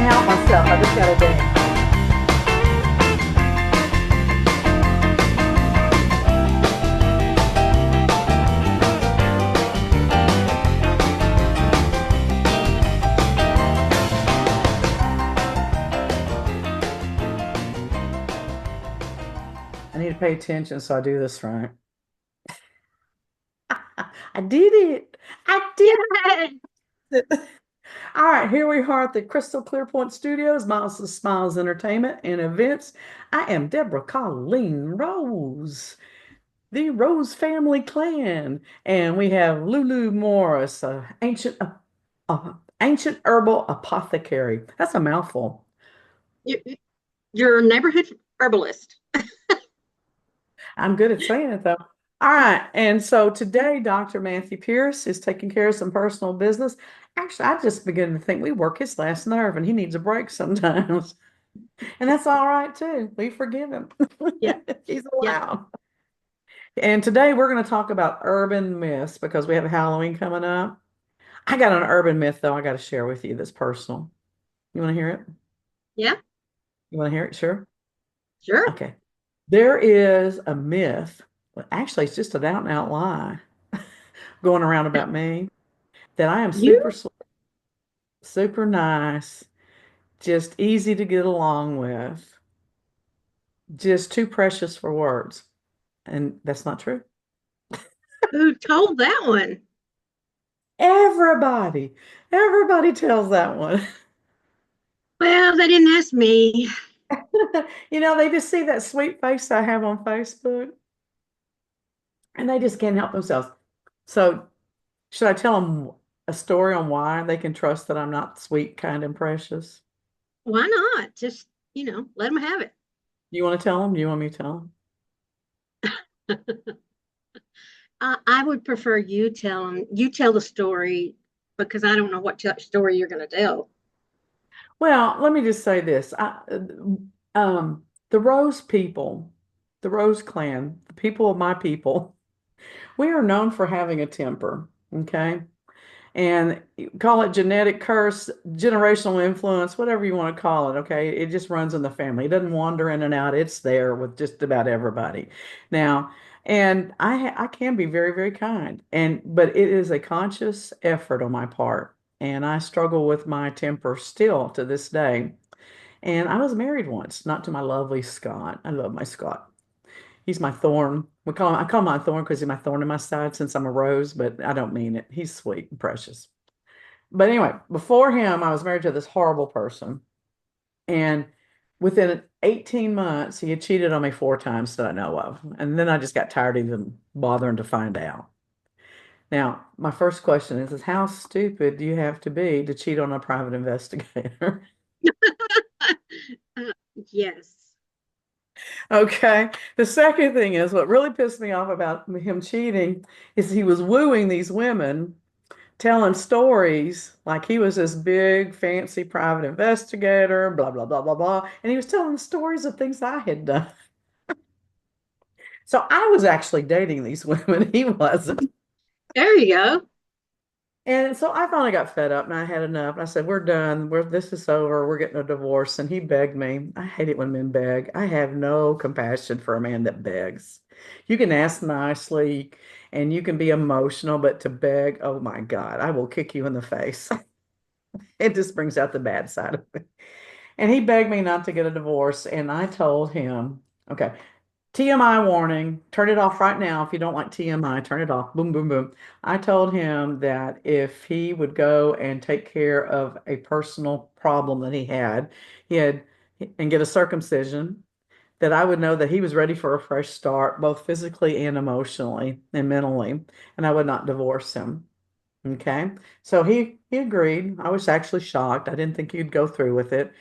can't help myself. I just gotta dance. I need to pay attention so I do this right. I did it. I did Yay! it. All right, here we are at the Crystal Clear Point Studios, Miles of Smiles Entertainment and Events. I am Deborah Colleen Rose, the Rose family clan, and we have Lulu Morris, ancient herbal apothecary. That's a mouthful. You- Your neighborhood herbalist. I'm good at saying it though. All right. And so today, Dr. Matthew Pierce is taking care of some personal business. Actually, I just begin to think we work his last nerve and he needs a break sometimes. And that's all right too. We forgive him. Yeah, He's yeah. allowed. And today we're going to talk about urban myths because we have Halloween coming up. I got an urban myth though I got to share with you that's personal. You want to hear it? Yeah, You want to hear it? Sure. sure. Okay. There is a myth, but actually it's just an out and out lie going around about me that I am You super sweet, super nice, just easy to get along with, just too precious for words. And that's not true. who told that one? Everybody, everybody tells that one. Well, they didn't ask me. They just see that sweet face I have on Facebook and they just can't help themselves. So, should I tell them a story on why they can trust that I'm not sweet, kind, and precious? Why not? Just, let them have it. You want to tell them? Do you want me to tell them? I would prefer you tell them. You tell the story because I don't know what story you're going to tell. Well, let me just say this. The Rose people, the Rose clan, the people of my people, we are known for having a temper, okay? And you call it genetic curse, generational influence, whatever you want to call it, okay? It just runs in the family. It doesn't wander in and out. It's there with just about everybody. Now, and I can be very, very kind, but it is a conscious effort on my part. And I struggle with my temper still to this day. And I was married once, not to my lovely Scott. I love my Scott. He's my thorn. I call him my thorn because he's my thorn in my side since I'm a rose, but I don't mean it. He's sweet and precious. But anyway, before him, I was married to this horrible person. And within 18 months, he had cheated on me 4 times that I know of. And then I just got tired of even bothering to find out. Now, my first question is how stupid do you have to be to cheat on a private investigator? Yes. Okay. The second thing is what really pissed me off about him cheating is he was wooing these women, telling stories like he was this big, fancy private investigator, blah, blah, blah, blah, blah. And he was telling stories of things I had done. So I was actually dating these women. He wasn't. There you go. And so I finally got fed up and I had enough. I said, we're done. This is over. We're getting a divorce. And he begged me. I hate it when men beg. I have no compassion for a man that begs. You can ask nicely and you can be emotional, but to beg, oh my God, I will kick you in the face. It just brings out the bad side of it. And he begged me not to get a divorce. And I told him, okay, TMI warning, turn it off right now. If you don't like TMI, turn it off. Boom, boom, boom. I told him that if he would go and take care of a personal problem that he had, and get a circumcision, that I would know that he was ready for a fresh start, both physically and emotionally and mentally, and I would not divorce him. Okay. So he agreed. I was actually shocked. I didn't think he'd go through with it.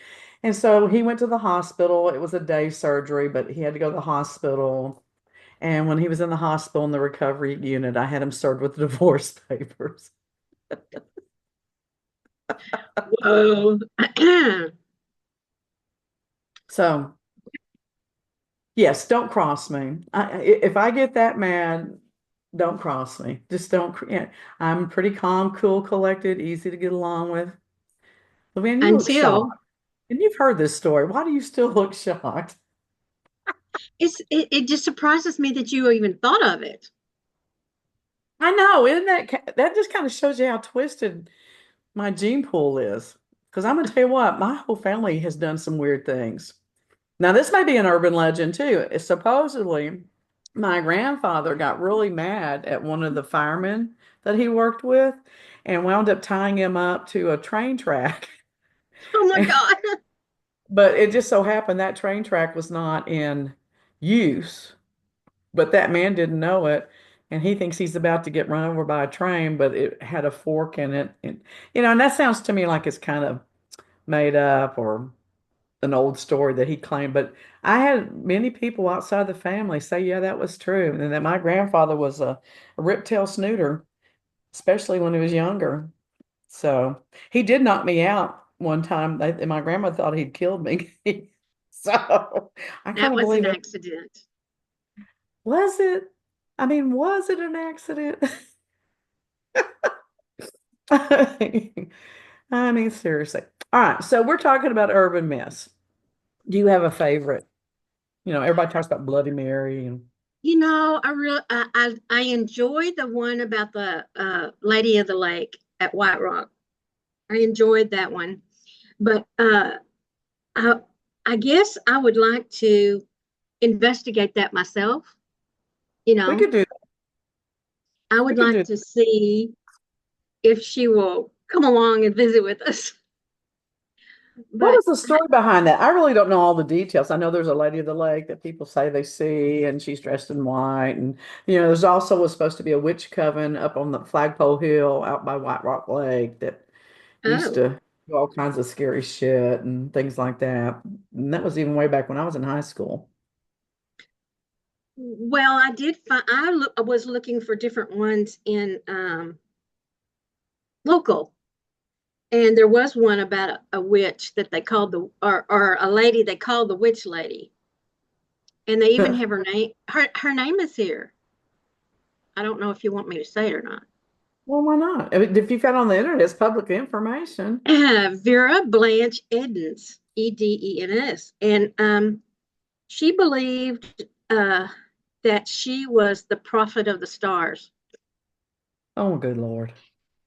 And so he went to the hospital. It was a day surgery, but he had to go to the hospital. And when he was in the hospital in the recovery unit, I had him served with the divorce papers. Whoa. So, yes, don't cross me. If I get that mad, don't cross me. Just don't. Yeah, I'm pretty calm, cool, collected, easy to get along with. Luann, you look Until shocked. And you've heard this story. Why do you still look shocked? It just surprises me that you even thought of it. I know, isn't that just kind of shows you how twisted my gene pool is? Because I'm gonna tell you what, my whole family has done some weird things. Now, this may be an urban legend too. Supposedly, my grandfather got really mad at one of the firemen that he worked with and wound up tying him up to a train track. Oh my God. But it just so happened that train track was not in use, but that man didn't know it. And he thinks he's about to get run over by a train, but it had a fork in it. And, and that sounds to me like it's kind of made up or an old story that he claimed. But I had many people outside the family say, yeah, that was true. And that my grandfather was a rip-tail snooter, especially when he was younger. So he did knock me out one time. And my grandma thought he'd killed me. So I kind That of was believe an it. accident. Was it? I mean, was it an accident? I mean, seriously. All right. So we're talking about urban myths. Do you have a favorite? Everybody talks about Bloody Mary and I enjoyed the one about the Lady of the Lake at White Rock. I enjoyed that one, but I I guess I would like to investigate that myself. You we know, could do that. I We would could do like that. to see if she will come along and visit with us. What But is the story behind that? I really don't know all the details. I know there's a lady of the lake that people say they see, and she's dressed in white. And, there's also was supposed to be a witch coven up on the Flagpole Hill out by White Rock Lake that used oh, to do all kinds of scary shit and things like that. And that was even way back when I was in high school. well, I did find I was looking for different ones in local. And there was one about a witch that they called or a lady they called the witch lady. And they even have her name. Her name is here. I don't know if you want me to say it or not. Well, why not? I mean, if you've got it on the internet, it's public information. Vera Blanche Edens, Edens. And she believed that she was the prophet of the stars. Oh, good Lord.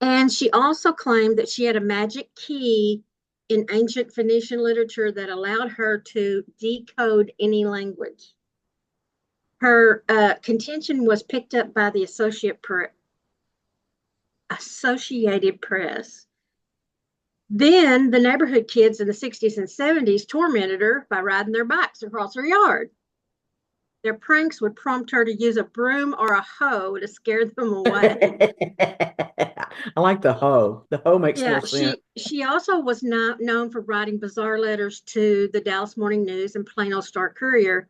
And she also claimed that she had a magic key in ancient Phoenician literature that allowed her to decode any language. Her contention was picked up by the Associated Press. Then the neighborhood kids in the 60s and 70s tormented her by riding their bikes across her yard. Their pranks would prompt her to use a broom or a hoe to scare them away. I like the hoe. The hoe makes Yeah, more sense. she also was not known for writing bizarre letters to the Dallas Morning News and Plano Star Courier.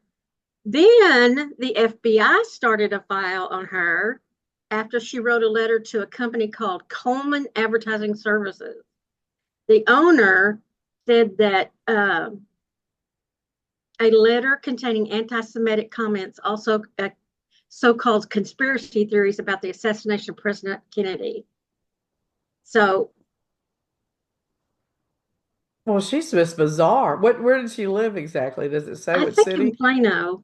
Then the FBI started a file on her after she wrote a letter to a company called Coleman Advertising Services. The owner said that a letter containing anti-Semitic comments, also so-called conspiracy theories about the assassination of President Kennedy. So Well, she's just bizarre. Where did she live exactly? Does it say I what think in city? Plano,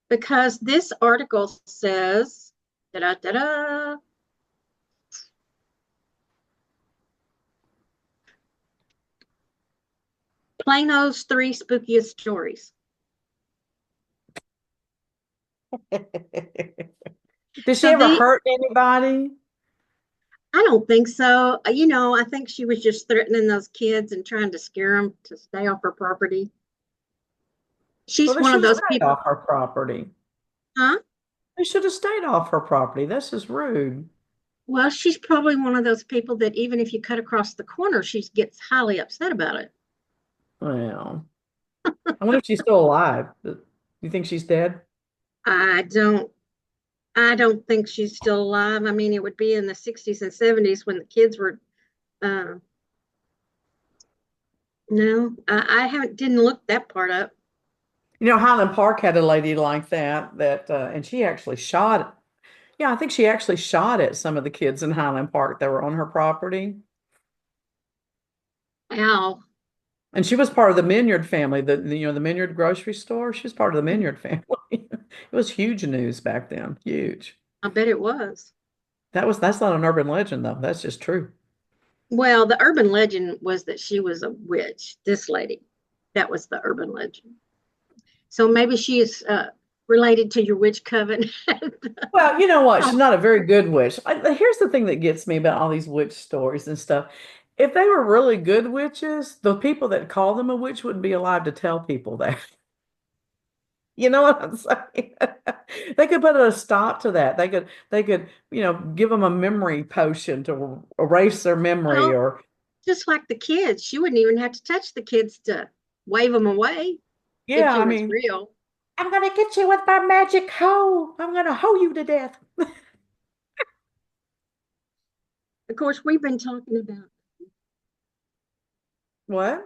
because this article says, da da da da, Plano's three spookiest stories. Did she So ever the hurt anybody? I don't think so. I think she was just threatening those kids and trying to scare them to stay off her property. Well, She's they one of should have those stayed people, off her property. huh? They should have stayed off her property. That's just rude. Well, she's probably one of those people that even if you cut across the corner, she gets highly upset about it. Well, I wonder if she's still alive. You think she's dead? I don't I don't think she's still alive. I mean, it would be in the 60s and 70s when the kids were uh no, I haven't didn't look that part up. Highland Park had a lady like that, and she actually shot. Yeah, I think she actually shot at some of the kids in Highland Park that were on her property. Ow. And she was part of the Minyard family, the Minyard grocery store. She was part of the Minyard family. It was huge news back then. Huge. I bet it was. That's not an urban legend though. That's just true. Well, the urban legend was that she was a witch, this lady. That was the urban legend. So maybe she is related to your witch coven. Well, you know what? She's not a very good witch. Here's the thing that gets me about all these witch stories and stuff. If they were really good witches, the people that call them a witch wouldn't be alive to tell people that. You know what I'm saying? They could put a stop to that. They could give them a memory potion to erase their memory Well, or just like the kids, she wouldn't even have to touch the kids to wave them away if yeah, she I was mean, real. I'm gonna get you with my magic hoe. I'm gonna hoe you to death. Of course, What?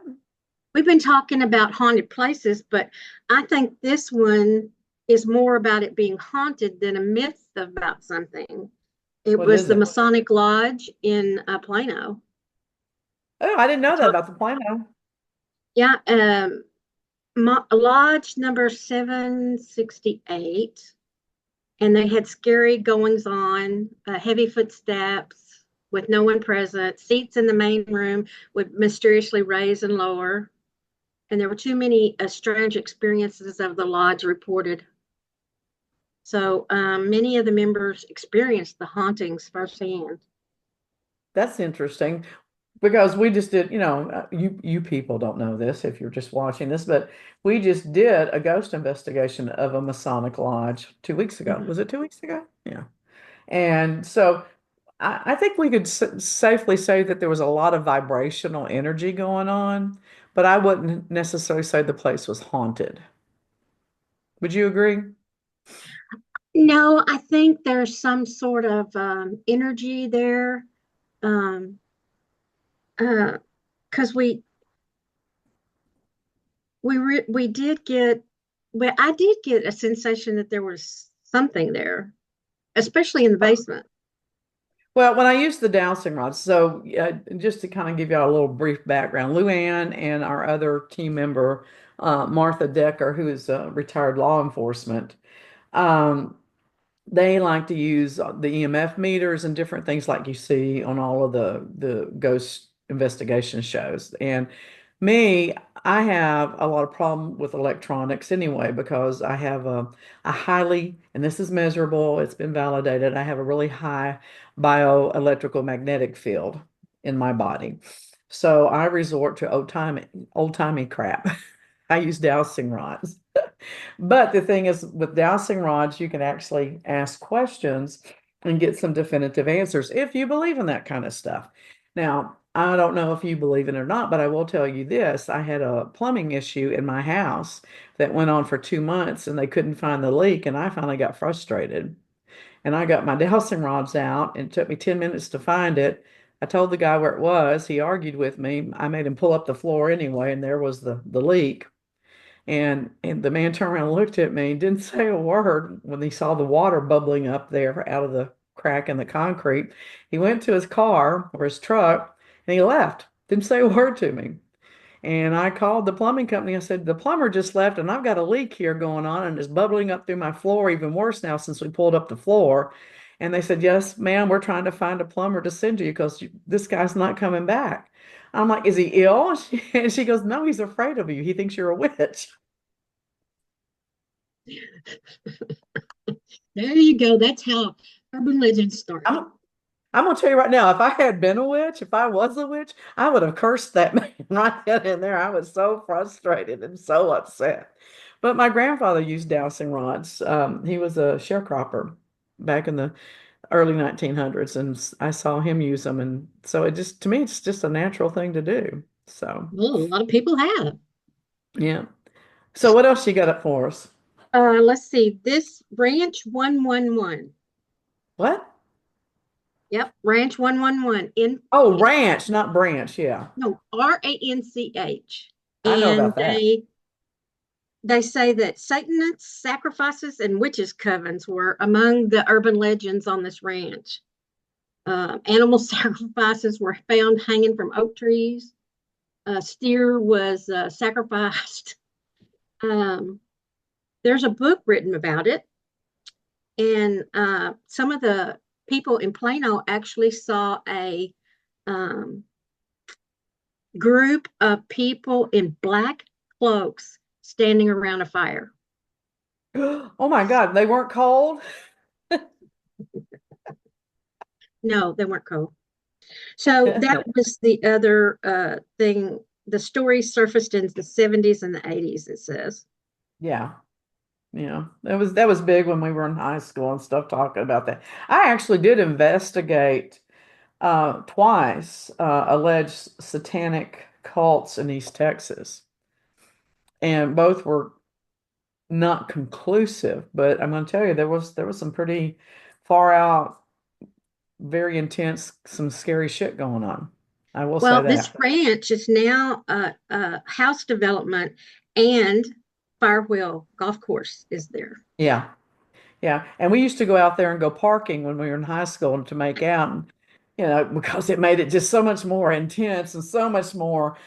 we've been talking about haunted places, but I think this one is more about it being haunted than a myth about something. It What was is the it? Masonic Lodge in Plano. Oh, I didn't I know that talk, about the Plano. yeah, Lodge number 768, and they had scary goings on, heavy footsteps with no one present. Seats in the main room would mysteriously raise and lower, and there were too many strange experiences of the lodge reported. So many of the members experienced the hauntings firsthand. That's interesting because we just did, you people don't know this if you're just watching this, but we just did a ghost investigation of a Masonic Lodge 2 weeks ago. Mhm. Was it 2 weeks ago? Yeah. And so I think we could safely say that there was a lot of vibrational energy going on, but I wouldn't necessarily say the place was haunted. Would you agree? No, I think there's some sort of energy there. Um, because we did get, well, I did get a sensation that there was something there, especially in the basement. Well, when I use the dowsing rods, so just to kind of give you all a little brief background, Luann and our other team member, Martha Decker, who is retired law enforcement, um, they like to use the EMF meters and different things like you see on all of the ghost investigation shows. And me, I have a lot of problem with electronics anyway because I have a highly, and this is measurable, it's been validated, I have a really high bioelectrical magnetic field in my body. So I resort to old timey crap. I use dowsing rods. But the thing is, with dowsing rods, you can actually ask questions and get some definitive answers if you believe in that kind of stuff. Now, I don't know if you believe in it or not, but I will tell you this. I had a plumbing issue in my house that went on for 2 months and they couldn't find the leak, and I finally got frustrated. And I got my dowsing rods out and it took me 10 minutes to find it. I told the guy where it was. He argued with me. I made him pull up the floor anyway, and there was the leak. And the man turned around and looked at me and didn't say a word when he saw the water bubbling up there out of the crack in the concrete. He went to his car or his truck and he left. Didn't say a word to me. And I called the plumbing company. I said, the plumber just left and I've got a leak here going on and it's bubbling up through my floor even worse now since we pulled up the floor. And they said, yes, ma'am, we're trying to find a plumber to send you because this guy's not coming back. I'm like, is he ill? And she goes, no, he's afraid of you. He thinks you're a witch. There you go. That's how urban legends start. I'm I'm gonna tell you right now, if I had been a witch, if I was a witch, I would have cursed that man right then and there. I was so frustrated and so upset. But my grandfather used dowsing rods. He was a sharecropper back in the early 1900s, and I saw him use them. And so it just, to me, it's just a natural thing to do. So, Well, a lot of people have. yeah. So what else you got up for us? Let's see. This Ranch 111. What? Yep, Ranch 111 in Oh, ranch, not branch. Yeah, no Ranch. I know And about that. they say that Satanists, sacrifices, and witches' covens were among the urban legends on this ranch. Animal sacrifices were found hanging from oak trees. a steer was sacrificed. Um, there's a book written about it, and some of the people in Plano actually saw a um, group of people in black cloaks standing around a fire. Oh my God, they weren't cold? No, they weren't cold. So that was the other thing. The story surfaced in the 70s and the 80s, it says. Yeah. Yeah. That was big when we were in high school and stuff talking about that. I actually did investigate twice alleged satanic cults in East Texas, and both were not conclusive. But I'm going to tell you, there was some pretty far out, very intense, some scary shit going on. I will say Well, this that. ranch is now a house development, and Firewheel Golf Course is there. Yeah, yeah. And we used to go out there and go parking when we were in high school to make out, and because it made it just so much more intense and so much more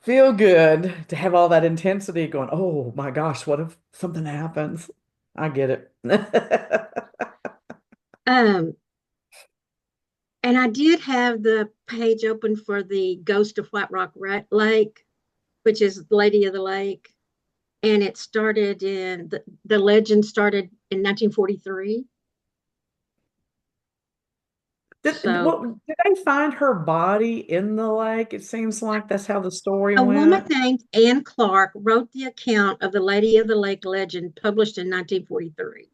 feel good to have all that intensity going, oh my gosh, what if something happens? I get it. Um, and I did have the page open for the Ghost of White Rock Lake, which is Lady of the Lake. And it started in the legend started in 1943. So Did they find her body in the lake? It seems like that's how the story a woman went. named Anne Clark wrote the account of the Lady of the Lake legend published in 1943.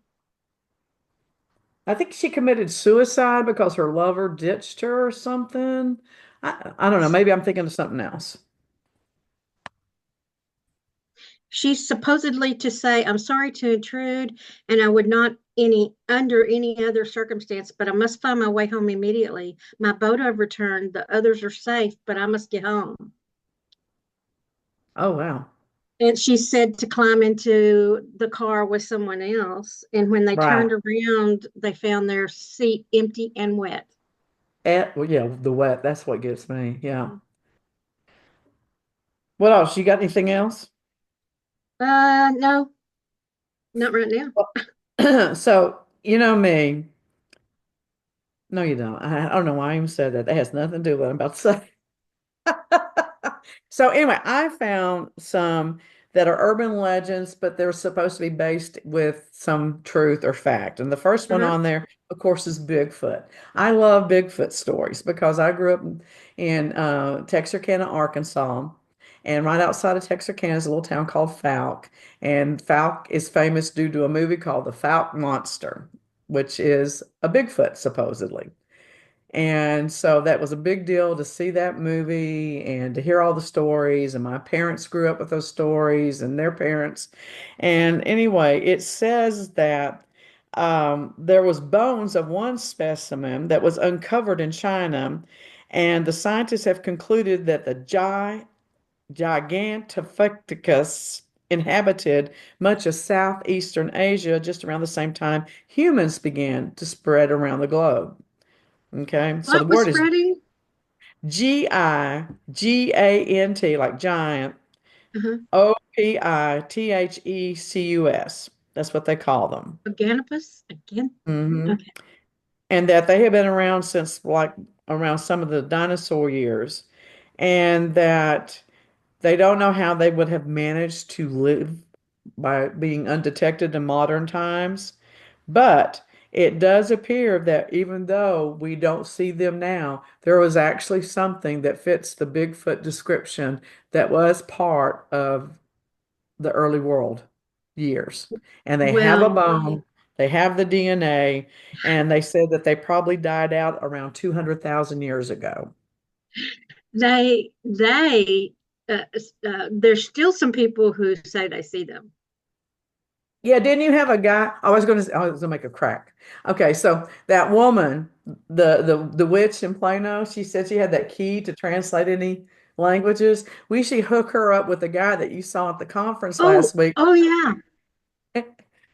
I think she committed suicide because her lover ditched her or something. I don't know. Maybe I'm thinking of something else. She's supposedly to say, I'm sorry to intrude, and I would not any under any other circumstance, but I must find my way home immediately. My boat have returned, the others are safe, but I must get home. Oh, wow. And she said to climb into the car with someone else. And when they Right. turned around, they found their seat empty and wet. Well, yeah, the wet. That's what gets me. Yeah. What else? You got anything else? No, not right now. So, you know me. No, you don't. I don't know why I even said that. That has nothing to do with what I'm about to say. So anyway, I found some that are urban legends, but they're supposed to be based with some truth or fact. And the first one Uh-huh. on there, of course, is Bigfoot. I love Bigfoot stories because I grew up in Texarkana, Arkansas. And right outside of Texarkana is a little town called Falk. And Falk is famous due to a movie called The Falk Monster, which is a Bigfoot, supposedly. And so that was a big deal to see that movie and to hear all the stories. And my parents grew up with those stories and their parents. And anyway, it says that there was bones of one specimen that was uncovered in China. And the scientists have concluded that the Gigantopithecus inhabited much of southeastern Asia just around the same time humans began to spread around the globe. Okay, so the What was word is spreading? Gigant, like giant, Uh-huh. Opithecus. That's what they call them. Organipus? Again? Hmm. Okay. And that they have been around since like around some of the dinosaur years, and that they don't know how they would have managed to live by being undetected in modern times. But it does appear that even though we don't see them now, there was actually something that fits the Bigfoot description that was part of the early world years. And they have a Well, bone, they have the DNA, and they said that they probably died out around 200,000 years ago. they there's still some people who say they see them. Yeah, didn't you have a guy? I was gonna make a crack. Okay, so that woman, the witch in Plano, she said she had that key to translate any languages. We should hook her up with the guy that you saw at the conference Oh, last week oh yeah,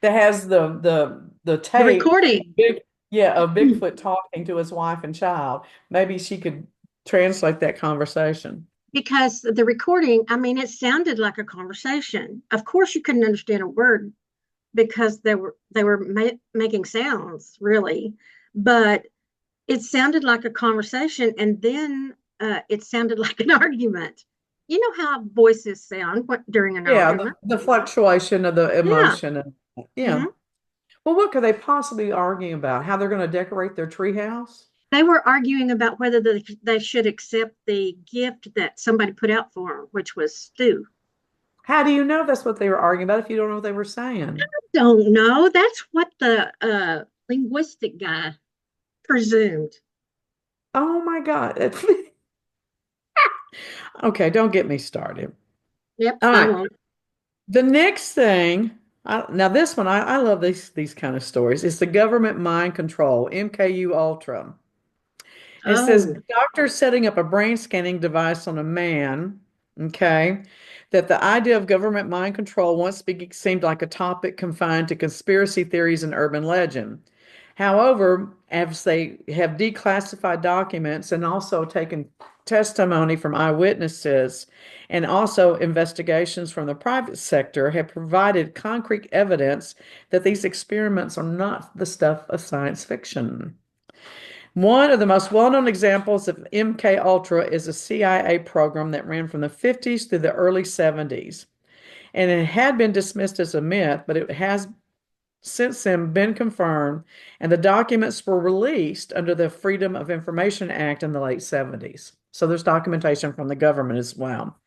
that has the the tape, recording. big yeah, of Bigfoot talking to his wife and child. Maybe she could translate that conversation. because the recording, I mean, it sounded like a conversation. Of course, you couldn't understand a word because they were making sounds, really, but it sounded like a conversation, and then it sounded like an argument. You know how voices sound during an Yeah, argument? the fluctuation of the Yeah. emotion. Yeah. Hmm. Well, what could they possibly be arguing about? How they're going to decorate their treehouse? They were arguing about whether they should accept the gift that somebody put out for them, which was stew. How do you know that's what they were arguing about if you don't know what they were saying? Don't know. That's what the linguistic guy presumed. Oh my God. Okay, don't get me started. Yep, All I right. won't. The next thing, now this one, I love these kind of stories. It's the government mind control, MKU Ultra. It says Oh, doctors setting up a brain scanning device on a man, okay, that the idea of government mind control seemed like a topic confined to conspiracy theories and urban legend. However, as they have declassified documents and also taken testimony from eyewitnesses and also investigations from the private sector have provided concrete evidence that these experiments are not the stuff of science fiction. One of the most well-known examples of MK Ultra is a CIA program that ran from the 50s through the early 70s. And it had been dismissed as a myth, but it has since then been confirmed, and the documents were released under the Freedom of Information Act in the late 70s. So there's documentation from the government as well.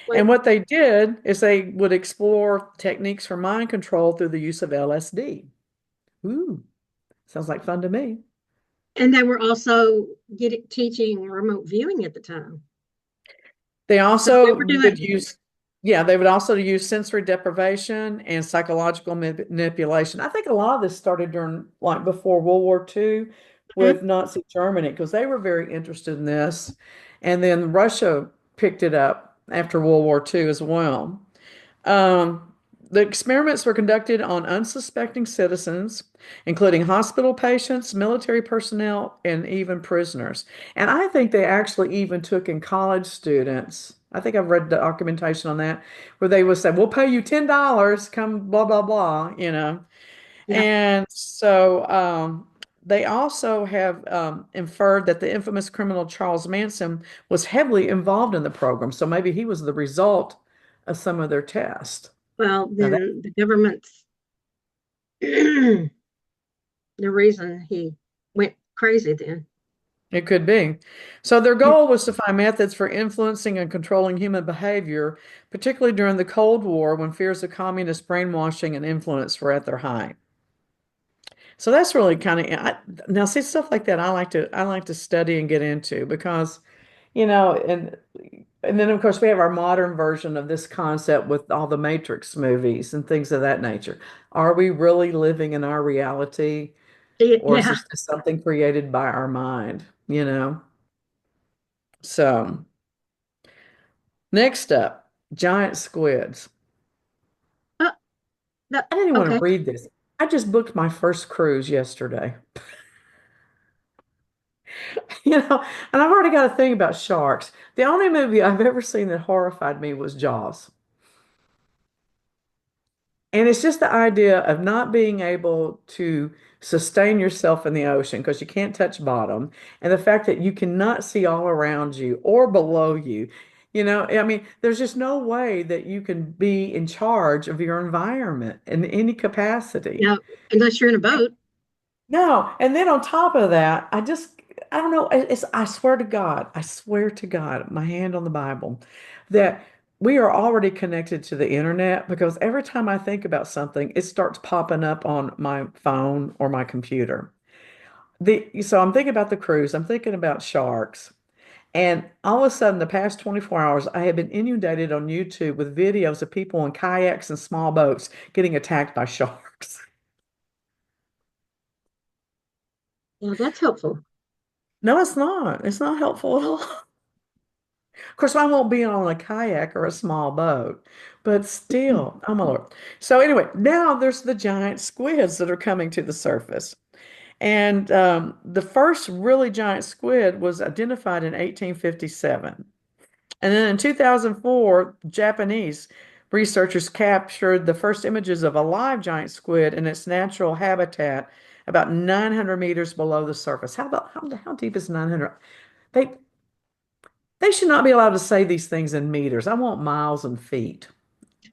wait. And what they did is they would explore techniques for mind control through the use of LSD. Ooh, sounds like fun to me. And they were also teaching remote viewing at the time. They So they also were would doing, use, yeah, they would also use sensory deprivation and psychological manipulation. I think a lot of this started during, like, before World War II with mhm. Nazi Germany, because they were very interested in this. And then Russia picked it up after World War II as well. Um, the experiments were conducted on unsuspecting citizens, including hospital patients, military personnel, and even prisoners. And I think they actually even took in college students. I think I've read the documentation on that, where they would say, "We'll pay you $10, come blah blah blah," you know. Yeah. And so they also have inferred that the infamous criminal Charles Manson was heavily involved in the program. So maybe he was the result of some of their tests. Well, Now that then the government's the reason he went crazy then. it could be. So their goal was to find methods for influencing and controlling human behavior, particularly during the Cold War when fears of communist brainwashing and influence were at their height. So that's really kind of now see stuff like that I like to study and get into because and then of course we have our modern version of this concept with all the Matrix movies and things of that nature. Are we really living in our reality, or is Yeah. this just something created by our mind, you know? So, next up, giant squids. Oh, I didn't want to okay. read this. I just booked my first cruise yesterday. And I've already got a thing about sharks. The only movie I've ever seen that horrified me was Jaws. And it's just the idea of not being able to sustain yourself in the ocean because you can't touch bottom, and the fact that you cannot see all around you or below you. I mean, there's just no way that you can be in charge of your environment in any capacity. Yeah. Unless you're in a boat. No, and then on top of that, I don't know, I swear to God, my hand on the Bible, that we are already connected to the internet because every time I think about something, it starts popping up on my phone or my computer. So I'm thinking about the cruise, I'm thinking about sharks, and all of a sudden, the past 24 hours, I have been inundated on YouTube with videos of people in kayaks and small boats getting attacked by sharks. Yeah, that's helpful. No, it's not. It's not helpful at all. Of course, I won't be on a kayak or a small boat, but still, oh my Lord. So anyway, now there's the giant squids that are coming to the surface. And the first really giant squid was identified in 1857. And then in 2004, Japanese researchers captured the first images of a live giant squid in its natural habitat about 900 meters below the surface. How deep is 900? They they should not be allowed to say these things in meters. I want miles and feet.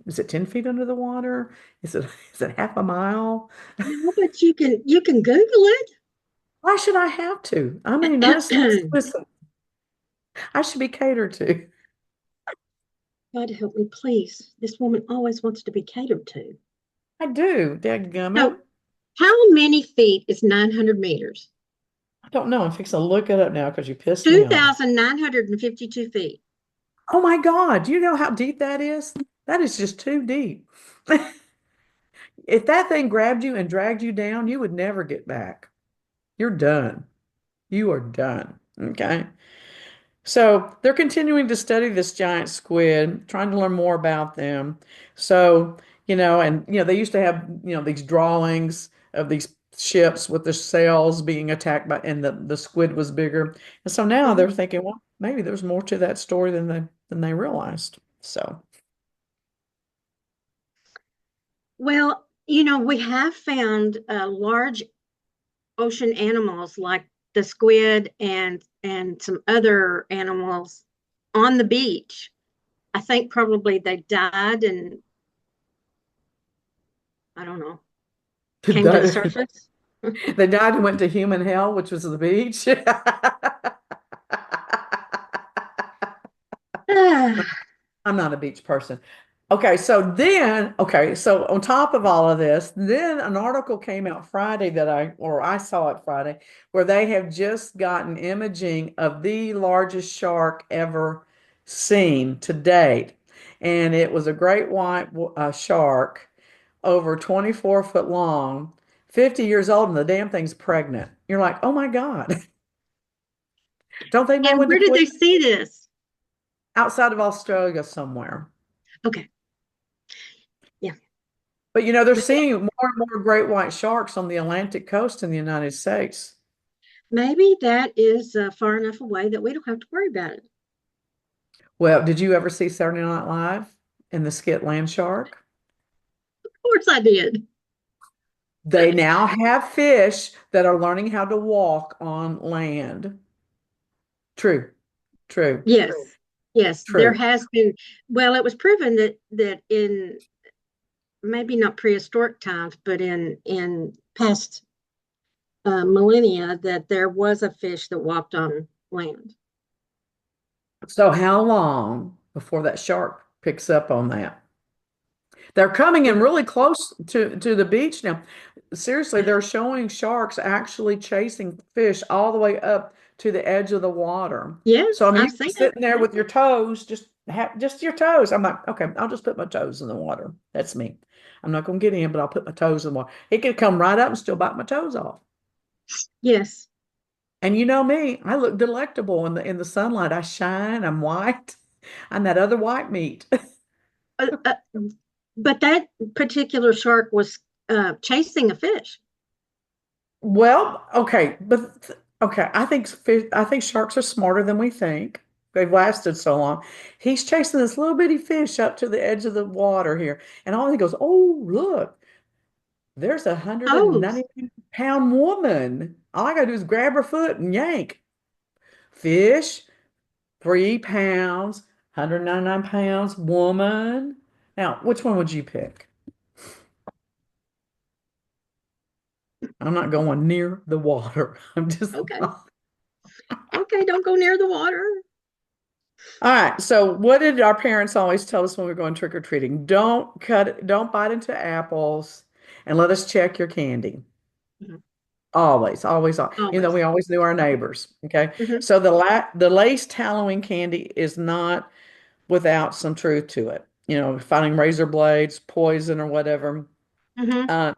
Is it 10 feet under the water? Is it half a mile? No, but you can Google it. Why should I have to? I'm a United States citizen. I should be catered to. God help me, please. This woman always wants to be catered to. I do, dadgummit. So, how many feet is 900 meters? I don't know. I'm fixing to look it up now because you pissed me off. 2,952 feet. Oh my God. Do you know how deep that is? That is just too deep. If that thing grabbed you and dragged you down, you would never get back. You're done. You are done. Okay. So they're continuing to study this giant squid, trying to learn more about them. So, they used to have, these drawings of these ships with the sails being attacked by, and the squid was bigger. And so now they're Mhm. thinking, well, maybe there's more to that story than they realized. So, Well, we have found large ocean animals like the squid and some other animals on the beach. I think probably they died and I don't know, came to the surface. they died and went to human hell, which was the beach. I'm not a beach person. Okay, so on top of all of this, then an article came out Friday or I saw it Friday, where they have just gotten imaging of the largest shark ever seen to date. And it was a great white shark over 24 foot long, 50 years old, and the damn thing's pregnant. You're like, oh my God, don't they know And when to where did quit? they see this? Outside of Australia somewhere. Okay, yeah, But they're seeing more and more great white sharks on the Atlantic coast in the United States. maybe that is far enough away that we don't have to worry about it. Well, did you ever see Saturday Night Live in the skit Land Shark? Of course I did. They now have fish that are learning how to walk on land. True, true, Yes, yes, there true. has been. Well, it was proven that in maybe not prehistoric times, but in past millennia, that there was a fish that walked on land. So how long before that shark picks up on that? They're coming in really close to the beach now. Seriously, they're showing sharks actually chasing fish all the way up to the edge of the water. So Yes, I mean, I've you're seen it. sitting there with your toes, just your toes. I'm like, okay, I'll just put my toes in the water. That's me. I'm not gonna get in, but I'll put my toes in the water. It could come right up and still bite my toes off. Yes. And you know me, I look delectable in the sunlight. I shine. I'm white. I'm that other white meat. Uh, uh, but that particular shark was chasing a fish. Well, okay, but okay, I think sharks are smarter than we think. They've lasted so long. He's chasing this little bitty fish up to the edge of the water here, and all he goes, "Oh, look, there's a hundred and Oh, ninety pound woman. All I gotta do is grab her foot and yank. Fish, 3 pounds, 199 pounds, woman. Now, which one would you pick? I'm not going near the water. I'm just okay. not. Okay, don't go near the water. All right. So what did our parents always tell us when we were going trick or treating? Don't bite into apples and let us check your candy. Mhm. Always, always, Always. we always knew our neighbors. Okay. Hmm. So the laced Halloween candy is not without some truth to it. Finding razor blades, poison or whatever. Hmm. Uh,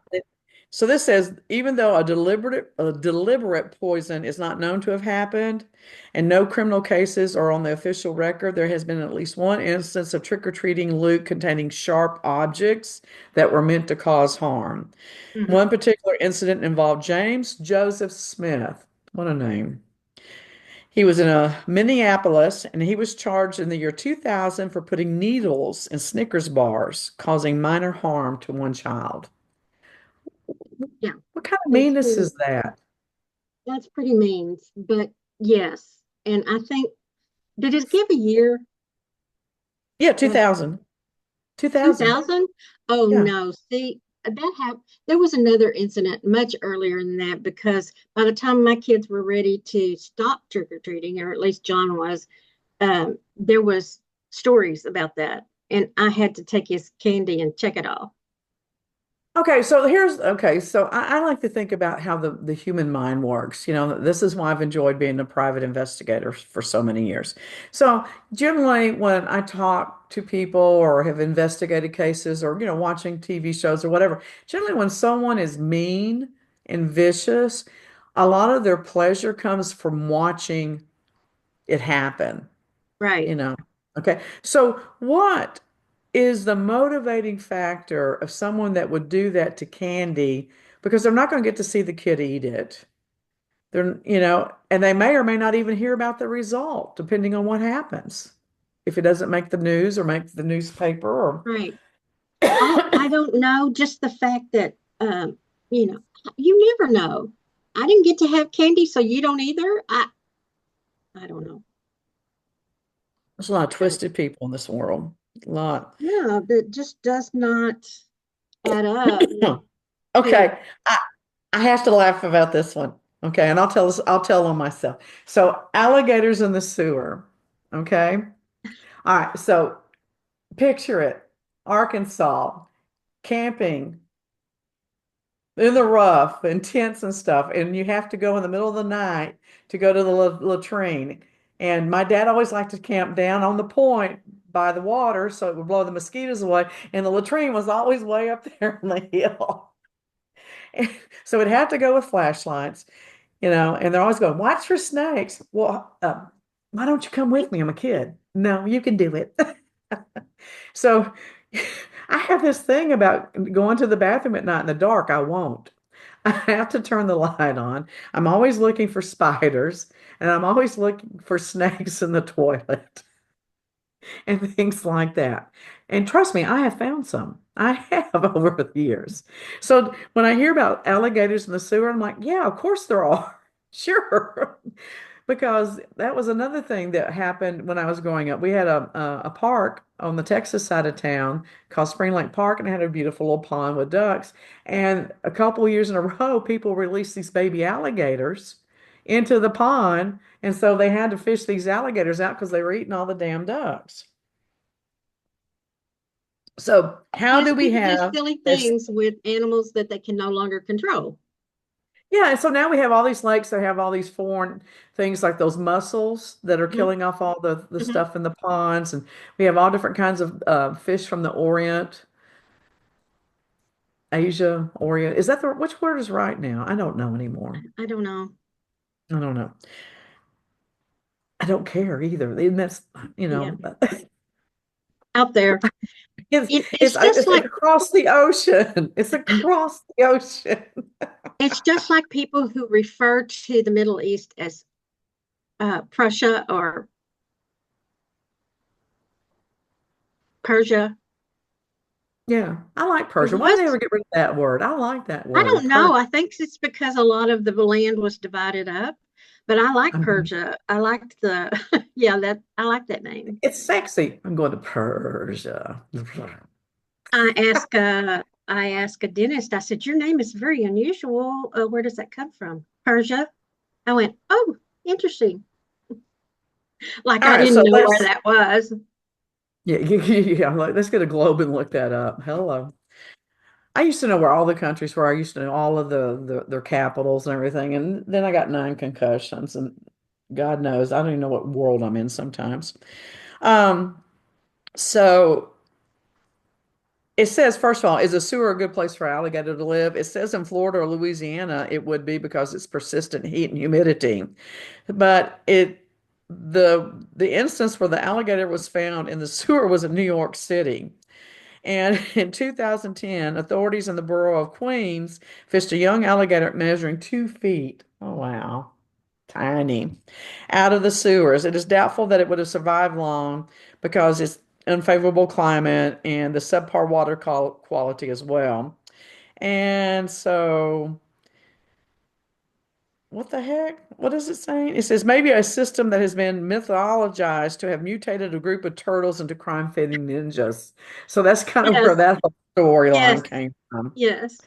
so this says, even though a deliberate poison is not known to have happened, and no criminal cases are on the official record, there has been at least one instance of trick-or-treating loot containing sharp objects that were meant to cause harm. Hmm. One particular incident involved James Joseph Smith. What a name. He was in Minneapolis and he was charged in the year 2000 for putting needles in Snickers bars, causing minor harm to one child. Yeah, What kind of that's meanness pretty, is that? that's pretty mean. But yes, and I think, did it give a year? Yeah, Uh, 2000. 2000. 2000? Oh Yeah. no. See, that happened. There was another incident much earlier than that because by the time my kids were ready to stop trick or treating, or at least John was, there was stories about that, and I had to take his candy and check it off. So I like to think about how the human mind works. This is why I've enjoyed being a private investigator for so many years. So generally when I talk to people or have investigated cases or, watching TV shows or whatever, generally when someone is mean and vicious, a lot of their pleasure comes from watching it happen Right, you know. Okay. So what is the motivating factor of someone that would do that to candy? Because they're not going to get to see the kid eat it. And they may or may not even hear about the result, depending on what happens. If it doesn't make the news or make the newspaper or right. I don't know. Just the fact that, you know, you never know. I didn't get to have candy, so you don't either. I don't know. there's a lot of I don't. twisted people in this world. A lot. Yeah, that just does not add up to. Okay. I have to laugh about this one. Okay, and I'll tell on myself. So alligators in the sewer. Okay. All right, so picture it. Arkansas, camping in the rough and tents and stuff, and you have to go in the middle of the night to go to the latrine. And my dad always liked to camp down on the point by the water so it would blow the mosquitoes away. And the latrine was always way up there on the hill. And so it had to go with flashlights. And they're always going, watch for snakes. Well, why don't you come with me? I'm a kid. No, you can do it. So I have this thing about going to the bathroom at night in the dark. I won't. I have to turn the light on. I'm always looking for spiders and I'm always looking for snakes in the toilet and things like that. And trust me, I have found some. I have over the years. So when I hear about alligators in the sewer, I'm like, yeah, of course there are. Sure. Because that was another thing that happened when I was growing up. We had a park on the Texas side of town called Spring Lake Park, and it had a beautiful little pond with ducks. And a couple of years in a row, people released these baby alligators into the pond, and so they had to fish these alligators out because they were eating all the damn ducks. So how Yes, do we people do have silly this? things with animals that they can no longer control. Yeah, and so now we have all these lakes that have all these foreign things like those mussels that are Hmm. killing off all the Hmm. stuff in the ponds. And we have all different kinds of fish from the Orient, Asia, Orient. Is that which word is right now? I don't know anymore. I don't know. I don't know. I don't care either. And that's, you Yeah, know, out there. it's, It's just it's like across the ocean. It's across the ocean. it's just like people who refer to the Middle East as Prussia or Persia. Yeah, I like It Persia. Why did they was, ever get rid of that word? I like that I word, don't know. Persia. I think it's because a lot of the land was divided up, but I like Persia. I liked the, yeah, that I like that name. It's sexy. I'm going to Persia. I asked a dentist, I said, your name is very unusual. Where does that come from? Persia. I went, oh, interesting. Like All I right, didn't so know where let's that was. yeah, yeah, I'm like, let's get a globe and look that up. Hello. I used to know where all the countries were. I used to know all of their capitals and everything. And then I got 9 concussions and God knows, I don't even know what world I'm in sometimes. Um, so it says, first of all, is a sewer a good place for alligator to live? It says in Florida or Louisiana it would be because it's persistent heat and humidity. But the instance where the alligator was found in the sewer was in New York City. And in 2010, authorities in the borough of Queens fished a young alligator measuring 2 feet. Oh, wow. tiny, out of the sewers. It is doubtful that it would have survived long because it's unfavorable climate and the subpar water quality as well. And so, what the heck? What is it saying? It says maybe a system that has been mythologized to have mutated a group of turtles into crime-fighting ninjas. So that's kind of where Yes, that whole storyline yes, came from. yes.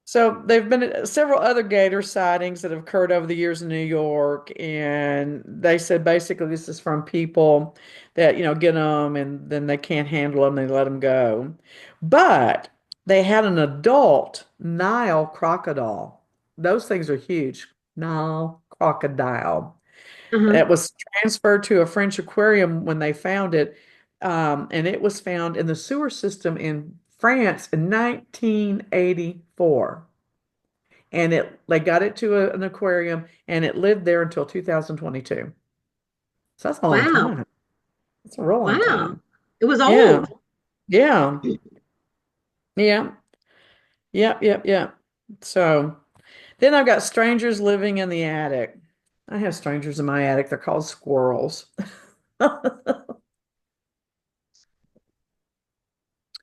So there've been several other gator sightings that have occurred over the years in New York, and they said basically this is from people that, get them and then they can't handle them, they let them go. But they had an adult Nile crocodile. Those things are huge. Nile crocodile. Uh-huh. It was transferred to a French aquarium when they found it, and it was found in the sewer system in France in 1984. And they got it to an aquarium, and it lived there until 2022. So that's a long Wow. time. It's a real long Wow. time. It was Yeah, old. yeah, yeah, yep, yep, yep. So then I've got strangers living in the attic. I have strangers in my attic. They're called squirrels.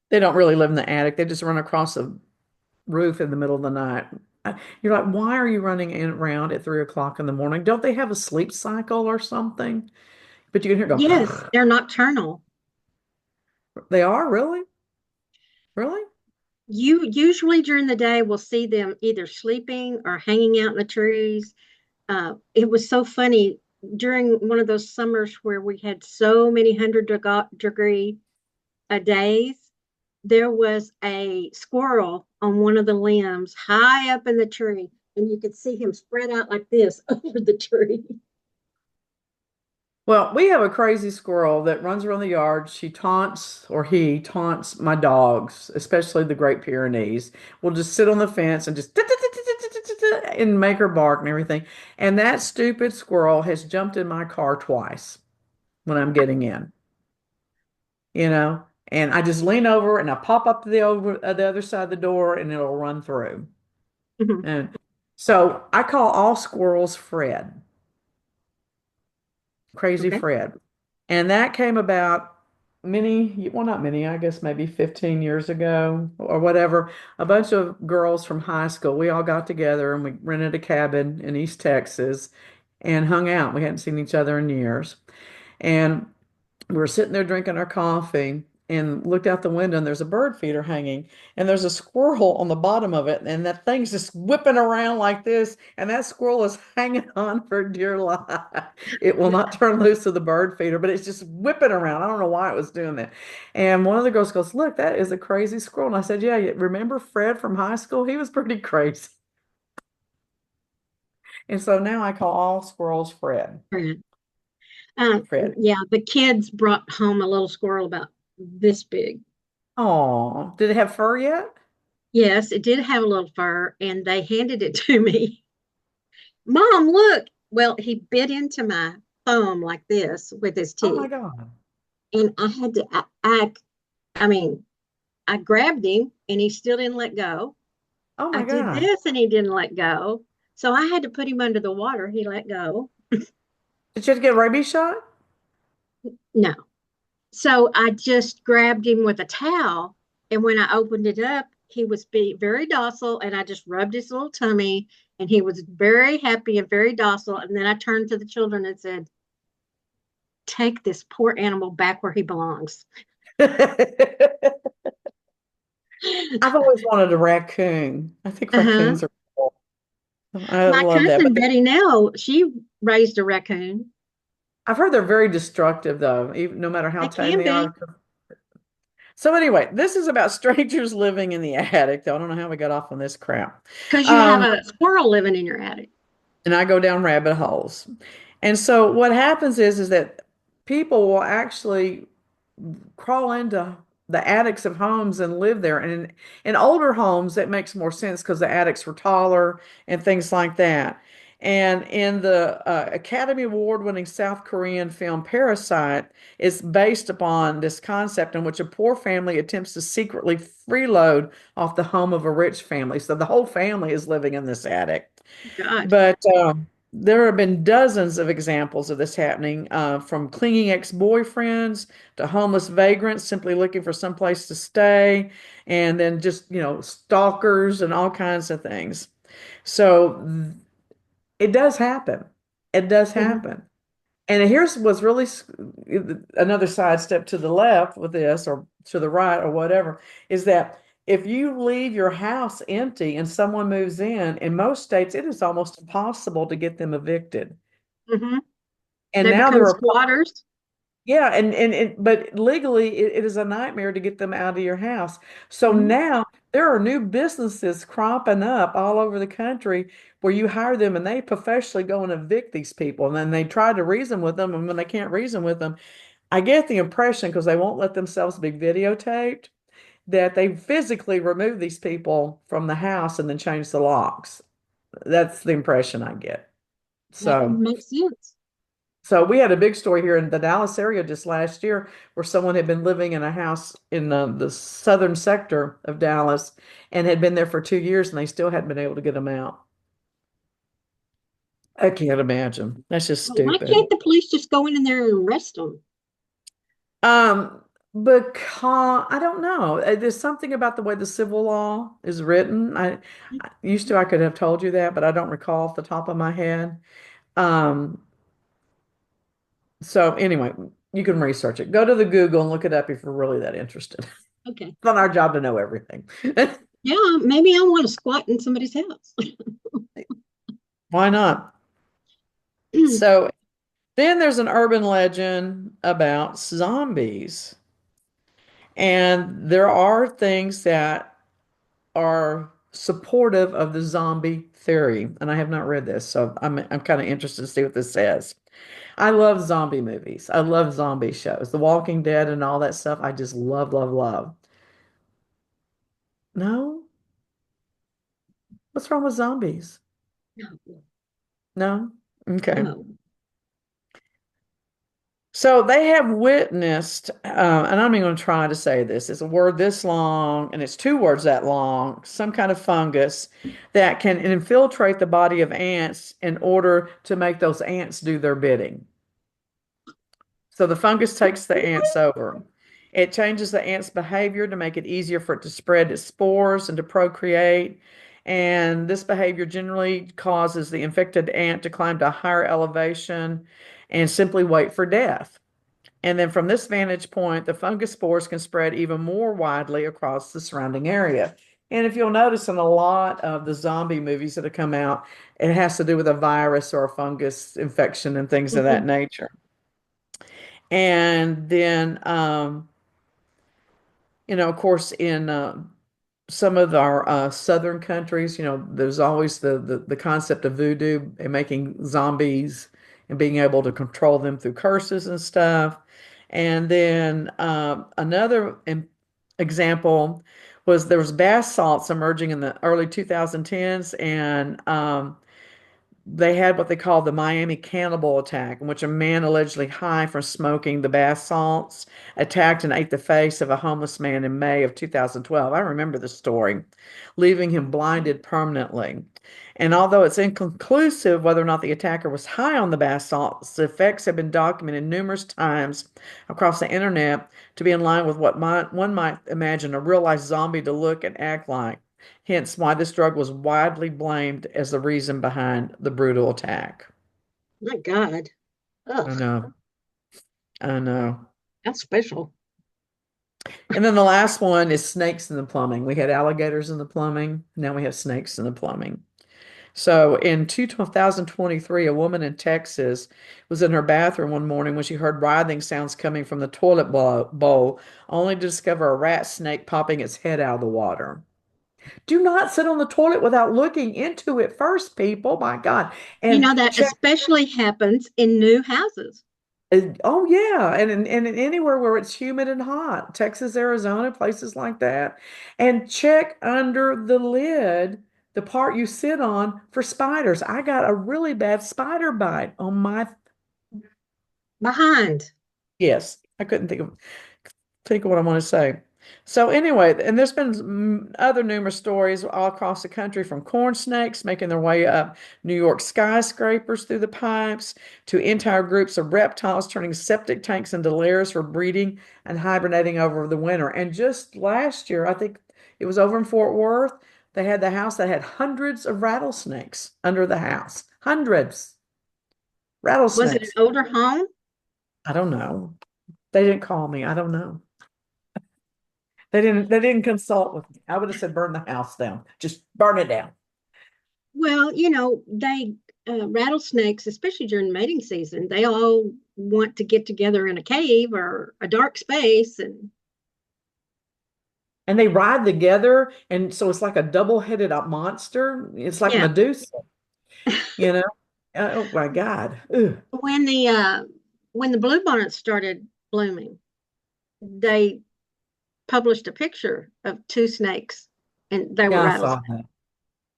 They don't really live in the attic. They just run across the roof in the middle of the night. You're like, why are you running around at 3 o'clock in the morning? Don't they have a sleep cycle or something? But you can hear it Yes, go. they're nocturnal. They are really, really. You usually during the day will see them either sleeping or hanging out in the trees. It was so funny during one of those summers where we had so many degree days. There was a squirrel on one of the limbs high up in the tree, and you could see him spread out like this over the tree. Well, we have a crazy squirrel that runs around the yard. He taunts my dogs, especially the Great Pyrenees. We'll just sit on the fence and just and make her bark and everything. And that stupid squirrel has jumped in my car twice when I'm getting in, you know, and I just lean over and I pop up to the other side of the door and it'll run through. Mhm. And so I call all squirrels Fred. Crazy Okay. Fred. And that came about well, not many, I guess maybe 15 years ago or whatever. A bunch of girls from high school, we all got together and we rented a cabin in East Texas and hung out. We hadn't seen each other in years. And we were sitting there drinking our coffee and looked out the window and there's a bird feeder hanging and there's a squirrel on the bottom of it and that thing's just whipping around like this and that squirrel is hanging on for dear life. It will not turn loose of the bird feeder, but it's just whipping around. I don't know why it was doing that. And one of the girls goes, "Look, that is a crazy squirrel." And I said, "Yeah, remember Fred from high school? He was pretty crazy." And so now I call all squirrels Fred. Right. Fred. Yeah, the kids brought home a little squirrel about this big. Oh, did it have fur yet? Yes, it did have a little fur, and they handed it to me. Mom, look. Well, he bit into my thumb like this with his Oh my teeth, God. and I had to. I mean, I grabbed him, and he still didn't let go. Oh I my did God. this, and he didn't let go. So I had to put him under the water. He let go. Did you have to get a rabies shot? No. So I just grabbed him with a towel. And when I opened it up, he was very docile. And I just rubbed his little tummy. And he was very happy and very docile. And then I turned to the children and said, take this poor animal back where he belongs. I've always wanted a raccoon. I think Uh-huh. raccoons are cool. I My love that. cousin Betty Nell, she raised a raccoon. I've heard they're very destructive, though, even no matter how They tame can they be are. So anyway, this is about strangers living in the attic, though. I don't know how we got off on this crap. because you have Um, a squirrel living in your attic. and I go down rabbit holes. And so what happens is that people will actually crawl into the attics of homes and live there. And in older homes, that makes more sense because the attics were taller and things like that. And in the Academy Award-winning South Korean film Parasite, is based upon this concept in which a poor family attempts to secretly freeload off the home of a rich family. So the whole family is living in this attic. God. But there have been dozens of examples of this happening, from clinging ex-boyfriends to homeless vagrants simply looking for some place to stay, and then just, stalkers and all kinds of things. So it does happen. It does Mhm. happen. And here's what's really another sidestep to the left with this, or to the right, or whatever, is that if you leave your house empty and someone moves in most states, it is almost impossible to get them evicted. Mhm. And They now there become are, squatters. yeah, but legally, it is a nightmare to get them out of your house. So Mhm. now there are new businesses cropping up all over the country where you hire them and they professionally go and evict these people. And then they try to reason with them. And when they can't reason with them, I get the impression, because they won't let themselves be videotaped, that they physically remove these people from the house and then change the locks. That's the impression I get. That would So. make sense. So we had a big story here in the Dallas area just last year where someone had been living in a house in the southern sector of Dallas and had been there for 2 years and they still hadn't been able to get them out. I can't imagine. That's just Well, why stupid. can't the police just go in there and arrest them? Um, because I don't know. There's something about the way the civil law is written. I used to, I could have told you that, but I don't recall off the top of my head. Um, so anyway, you can research it. Go to the Google and look it up if you're really that interested. Okay. It's not our job to know everything. Yeah, maybe I want to squat in somebody's house. Why not? So then there's an urban legend about zombies. And there are things that are supportive of the zombie theory. And I have not read this, so I'm kind of interested to see what this says. I love zombie movies. I love zombie shows. The Walking Dead and all that stuff. I just love, love, love. No? What's wrong with zombies? No, No? Okay. no. So they have witnessed, and I'm even going to try to say this. It's a word this long, and it's two words that long, some kind of fungus that can infiltrate the body of ants in order to make those ants do their bidding. So the fungus takes the ants over. It changes the ant's behavior to make it easier for it to spread its spores and to procreate. And this behavior generally causes the infected ant to climb to a higher elevation and simply wait for death. And then from this vantage point, the fungus spores can spread even more widely across the surrounding area. And if you'll notice in a lot of the zombie movies that have come out, it has to do with a virus or a fungus infection and things of that Mhm. nature. And then, of course, in some of our southern countries, there's always the concept of voodoo and making zombies and being able to control them through curses and stuff. And then another example was there was bath salts emerging in the early 2010s, and they had what they called the Miami cannibal attack, in which a man allegedly high from smoking the bath salts attacked and ate the face of a homeless man in May of 2012. I remember the story, leaving him blinded permanently. And although it's inconclusive whether or not the attacker was high on the bath salts, the effects have been documented numerous times across the internet to be in line with what one might imagine a real life zombie to look and act like. Hence why this drug was widely blamed as the reason behind the brutal attack. My God. I Ugh, know. I know. that's special. And then the last one is snakes in the plumbing. We had alligators in the plumbing. Now we have snakes in the plumbing. So in 2023, a woman in Texas was in her bathroom one morning when she heard writhing sounds coming from the toilet bowl, only to discover a rat snake popping its head out of the water. Do not sit on the toilet without looking into it first, people. My God. You And know, that check. especially happens in new houses. Oh yeah, and anywhere where it's humid and hot, Texas, Arizona, places like that. And check under the lid, the part you sit on, for spiders. I got a really bad spider bite on my, Behind. yes, I couldn't think of what I want to say. So anyway, and there's been other numerous stories all across the country from corn snakes making their way up New York skyscrapers through the pipes to entire groups of reptiles turning septic tanks into lairs for breeding and hibernating over the winter. And just last year, I think it was over in Fort Worth, they had the house that had hundreds of rattlesnakes under the house. Hundreds. Was it an Rattlesnakes. older home? I don't know. They didn't call me. I don't know. They didn't consult with me. I would have said burn the house down. Just burn it down. Well, they rattlesnakes, especially during mating season, they all want to get together in a cave or a dark space, and And they ride together, and so it's like a double-headed monster. It's like yeah. Medusa, you know? Oh my God. Ugh. When the bluebonnets started blooming, they published a picture of two snakes, and they were Yeah, I saw rattlesnakes. that.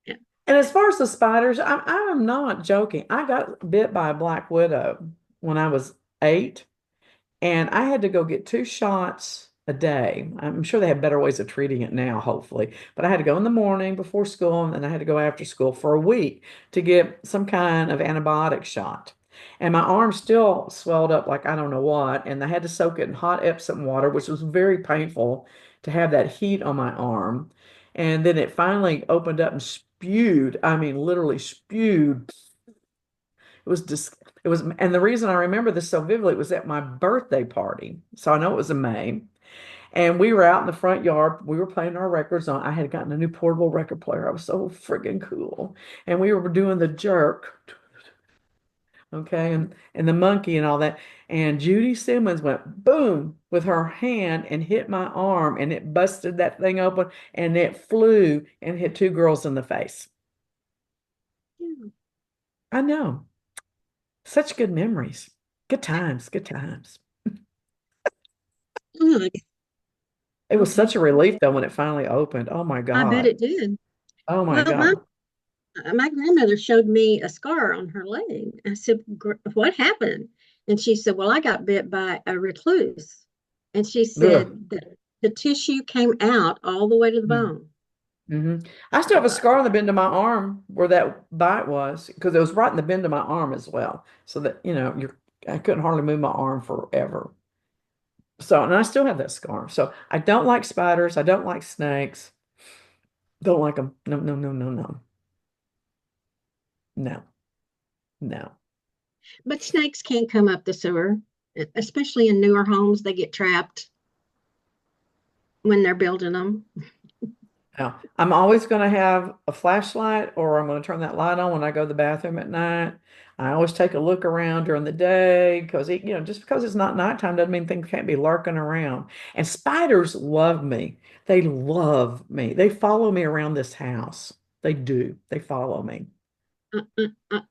Yeah. And as far as the spiders, I'm not joking. I got bit by a black widow when I was 8. And I had to go get 2 shots a day. I'm sure they have better ways of treating it now, hopefully. But I had to go in the morning before school, and then I had to go after school for a week to get some kind of antibiotic shot. And my arm still swelled up like I don't know what. And I had to soak it in hot Epsom water, which was very painful to have that heat on my arm. And then it finally opened up and spewed. I mean, literally spewed. It was just, it was, and the reason I remember this so vividly was at my birthday party. So I know it was in May. And we were out in the front yard. We were playing our records on. I had gotten a new portable record player. I was so friggin' cool. And we were doing the jerk, okay, and the monkey and all that. And Judy Simmons went boom with her hand and hit my arm, and it busted that thing open, and it flew and hit 2 girls in the face. Yeah. I know. Such good memories. Good times, good times. Ugh. It was Okay. such a relief though when it finally opened. Oh my I bet God. it did. Oh my Well, my God. my grandmother showed me a scar on her leg. I said, "What happened?" And she said, "Well, I got bit by a recluse." And she Ugh. said that the tissue came out all the way to the bone. Mm-hmm. I still have a scar on the bend of my arm where that bite was because it was right in the bend of my arm as well. So that, I couldn't hardly move my arm forever. So, and I still have that scar. So I don't like spiders. I don't like snakes. Don't like them. No, no, no, no, no, no, no. But snakes can't come up the sewer, especially in newer homes. They get trapped when they're building them. Now, I'm always going to have a flashlight or I'm going to turn that light on when I go to the bathroom at night. I always take a look around during the day because, just because it's not nighttime doesn't mean things can't be lurking around. And spiders love me. They love me. They follow me around this house. They do. They follow me.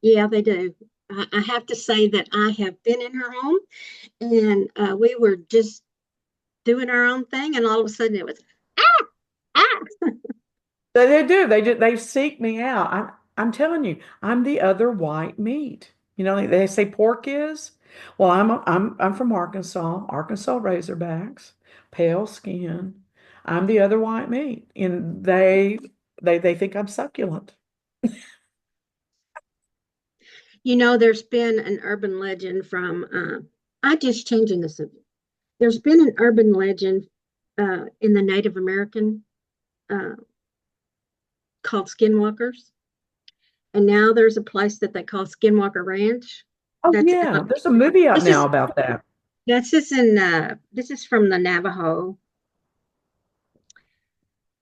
Yeah, they do. I have to say that I have been in her home, and we were just doing our own thing, and all of a sudden it was ah ah. They do. They seek me out. I'm telling you, I'm the other white meat. They say pork is. Well, I'm from Arkansas, Arkansas Razorbacks, pale skin. I'm the other white meat, and they think I'm succulent. There's been an urban legend from. I just changing the subject. There's been an urban legend in the Native American uh, called Skinwalkers, and now there's a place that they call Skinwalker Ranch. Oh That's yeah, there's a movie out this now is about that. this is from the Navajo.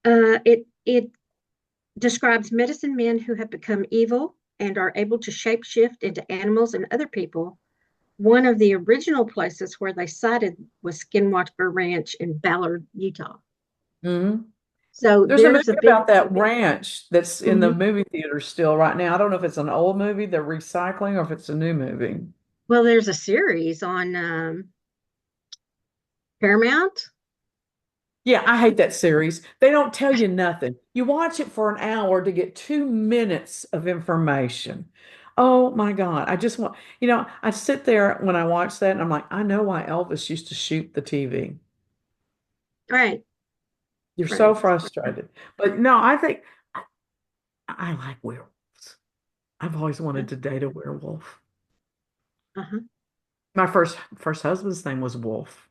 It describes medicine men who have become evil and are able to shapeshift into animals and other people. One of the original places where they sighted was Skinwalker Ranch in Ballard, Utah. Hmm. So There's a movie there's a big, about that ranch that's in the mhm. movie theater still right now. I don't know if it's an old movie they're recycling or if it's a new movie. Well, there's a series on Paramount. Yeah, I hate that series. They don't tell you nothing. You watch it for an hour to get 2 minutes of information. Oh my God. I just want, I sit there when I watch that and I'm like, I know why Elvis used to shoot the TV. Right. You're so Right. frustrated. But no, I like werewolves. I've always Uh, wanted to date a werewolf. uh-huh. My first husband's name was Wolf.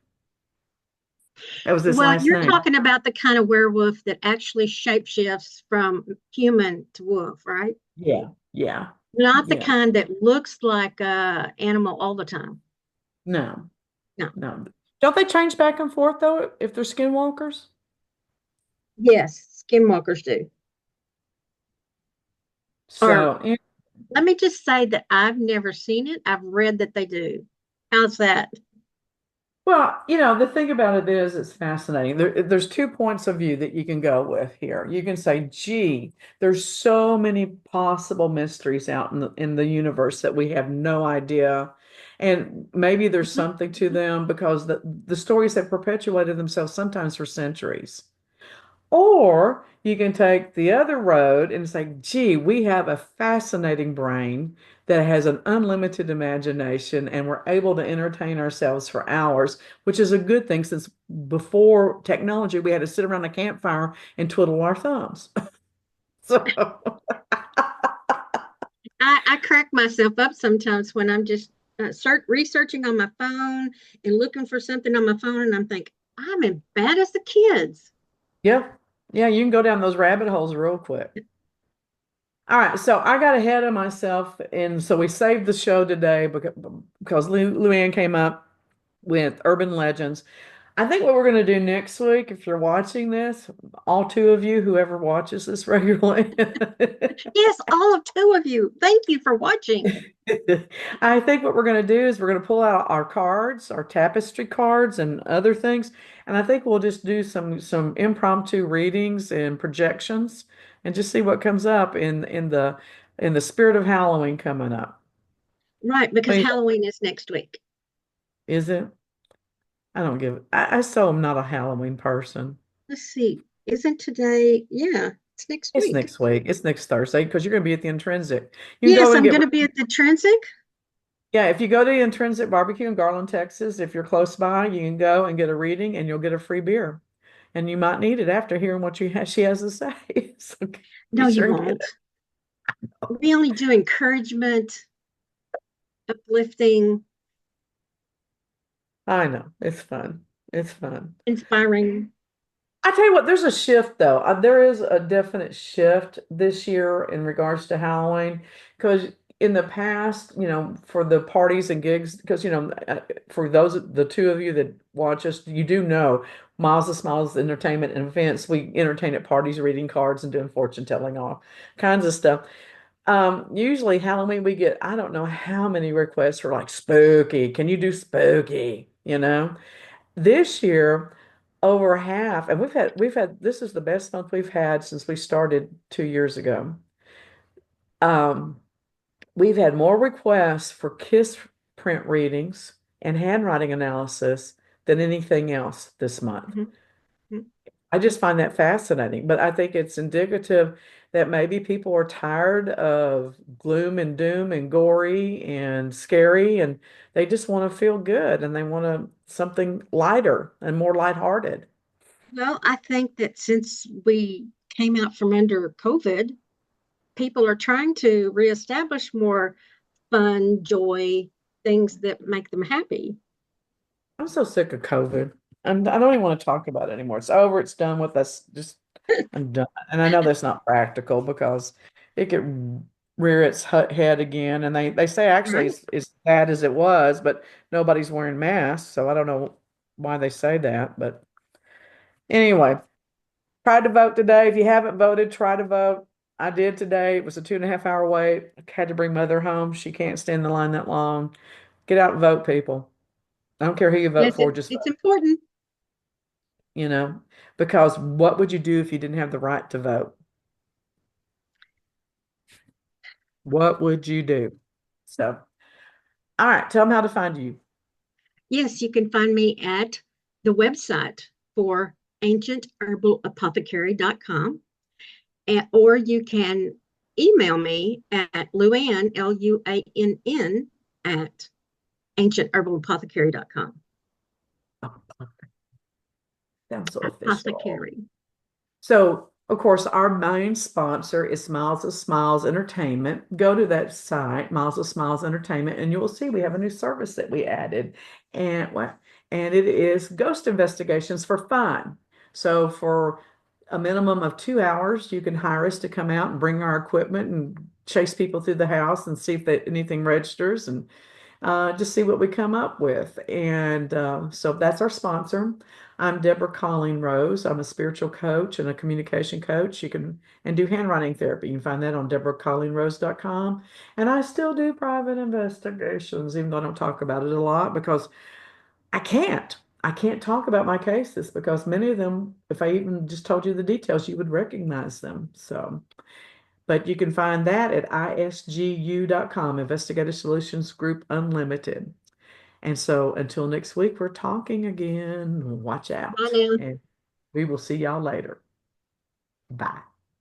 That was his Well, last you're name. talking about the kind of werewolf that actually shapeshifts from human to wolf, right? Yeah, yeah, Not the yeah. kind that looks like a animal all the time. No, No. no. Don't they change back and forth though if they're skinwalkers? Yes, skinwalkers do. Or So, and- let me just say that I've never seen it. I've read that they do. How's that? well, the thing about it is it's fascinating. There's 2 points of view that you can go with here. You can say, gee, there's so many possible mysteries out in the universe that we have no idea. And maybe there's Mhm, something to mhm. them because the stories have perpetuated themselves sometimes for centuries. Or you can take the other road and say, gee, we have a fascinating brain that has an unlimited imagination and we're able to entertain ourselves for hours, which is a good thing since before technology, we had to sit around a campfire and twiddle our thumbs. So, I crack myself up sometimes when I'm just researching on my phone and looking for something on my phone, and I'm thinking, I'm as bad as the kids. yeah, yeah, you can go down those rabbit holes real quick. All right, so I got ahead of myself, and so we saved the show today because Luann came up with urban legends. I think what we're going to do next week, if you're watching this, all two of you, whoever watches this regularly, Yes, all of two of you. Thank you for watching. I think what we're going to do is we're going to pull out our cards, our tapestry cards, and other things, and I think we'll just do some impromptu readings and projections, and just see what comes up in the spirit of Halloween coming up. Right, What because do you think? Halloween is next week. Is it? I don't give. I so am not a Halloween person. Let's see. Isn't today? Yeah, it's next It's week. next week. It's next Thursday because you're going to be at the Intrinsic. You can go Yes, and I'm get, going to be at the Transic. yeah, if you go to the Intrinsic Barbecue in Garland, Texas, if you're close by, you can go and get a reading and you'll get a free beer. And you might need it after hearing what she has to say. So be No, you sure and get won't. We only do encouragement, uplifting, it. I know. It's fun. It's fun. inspiring. I tell you what, there's a shift though. There is a definite shift this year in regards to Halloween because in the past, for the parties and gigs, because for the two of you that watch us, you do know Miles of Smiles Entertainment and Events. We entertain at parties, reading cards, and doing fortune telling, all kinds of stuff. Usually Halloween we get I don't know how many requests for like spooky. Can you do spooky? This year, over half, and we've had this is the best month we've had since we started 2 years ago. Um, we've had more requests for kiss print readings and handwriting analysis than anything else this month. Mhm, mhm. I just find that fascinating, but I think it's indicative that maybe people are tired of gloom and doom and gory and scary, and they just want to feel good and they want something lighter and more lighthearted. Well, I think that since we came out from under COVID, people are trying to reestablish more fun, joy, things that make them happy. I'm so sick of COVID. I don't even want to talk about it anymore. It's over. It's done with us. Just I'm done. And I know that's not practical because it could rear its head again. And they say actually Right. it's bad as it was, but nobody's wearing masks. So I don't know why they say that. But anyway, tried to vote today. If you haven't voted, try to vote. I did today. It was a 2.5 hour wait. I had to bring mother home. She can't stand the line that long. Get out and vote, people. I don't care who you vote Yes, for, just it's vote, important. you know, because what would you do if you didn't have the right to vote? What would you do? So, all right, tell them how to find you. Yes, you can find me at the website for ancientherbalapothecary.com, or you can email me at Luann, Luann, at ancientherbalapothecary.com. Oh, sounds so official. Apothecary. So, of course, our main sponsor is Smiles of Smiles Entertainment. Go to that site, Miles of Smiles Entertainment, and you will see we have a new service that we added. And what? And it is ghost investigations for fun. So for a minimum of 2 hours, you can hire us to come out and bring our equipment and chase people through the house and see if anything registers and just see what we come up with. And so that's our sponsor. I'm Deborah Colleen Rose. I'm a spiritual coach and a communication coach. You can and do handwriting therapy. You can find that on deborahcolleenrose.com. And I still do private investigations, even though I don't talk about it a lot because I can't. I can't talk about my cases because many of them, if I even just told you the details, you would recognize them. So, but you can find that at isgu.com, Investigative Solutions Group Unlimited. And so until next week, we're talking again. Watch Bye out. now. And we will see y'all later. Bye.